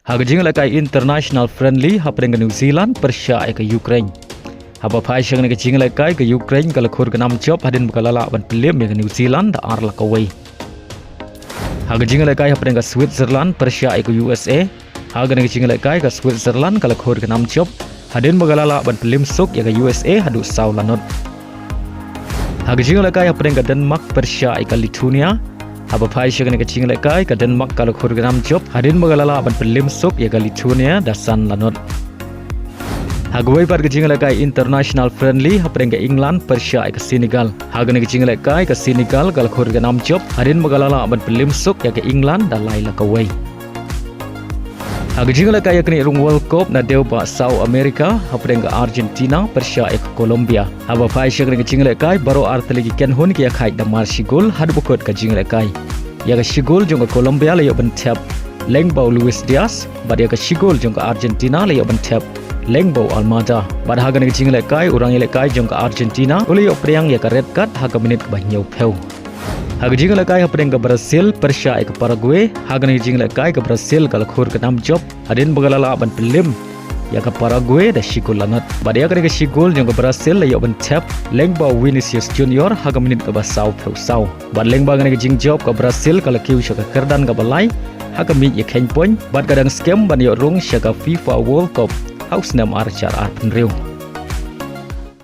Hagajing lakai international friendly hapring ke New Zealand Persia ke Ukraine. Haba pai syang ke jing lakai ke Ukraine kala khur ke nam job hadin bukalala ban pelim ke New Zealand da ar lakawai. Hagajing lakai hapring ke Switzerland Persia ke USA. Hagajing jing lakai ke Switzerland kala khur ke nam job hadin bukalala ban pelim sok ke USA hadu saw lanot. Hagajing lakai hapring ke Denmark Persia ke Lithuania. Haba pai syang ke jing lakai ke Denmark kala khur ke nam job hadin bukalala ban pelim sok ke Lithuania da san lanot. Hagway par ke jing lakai international friendly hapring ke England Persia ke Senegal. Hagan ke jing lakai ke Senegal kala khur ke nam job hadin bukalala ban pelim sok ke England da lai lakawai. Hagajing lakai ke rung World Cup na deu ba South America hapring ke Argentina Persia ke Colombia. Haba pai syang ke jing lakai baro arteli ken hun ke khai da mar sigol hadu bukot ke jing lakai. Ya ke sigol jong ke Colombia le yo ban tap Lyngba Luis Diaz, bad ya ke sigol jong ke Argentina le yo ban tap Lyngba Almada. Bad hagan ke jing lakai urang lakai jong ke Argentina ule yo priang ya ke red card haga minit ke banyau peu. Hagajing lakai hapring ke Brazil Persia ke Paraguay. Hagan ke jing lakai ke Brazil kala khur ke nam job hadin bugalala ban pelim ya ke Paraguay da sigol lanat. Bad ya ke sigol jong ke Brazil le yo ban tap Lyngba Vinicius Junior haga minit ke basau peu saw. Bad Lyngba ke jing job ke Brazil kala kiu ke kerdan ke balai haga mi ya khen poin bad kadang scam ban yo rung sya ke FIFA World Cup House nam archar ar penriu.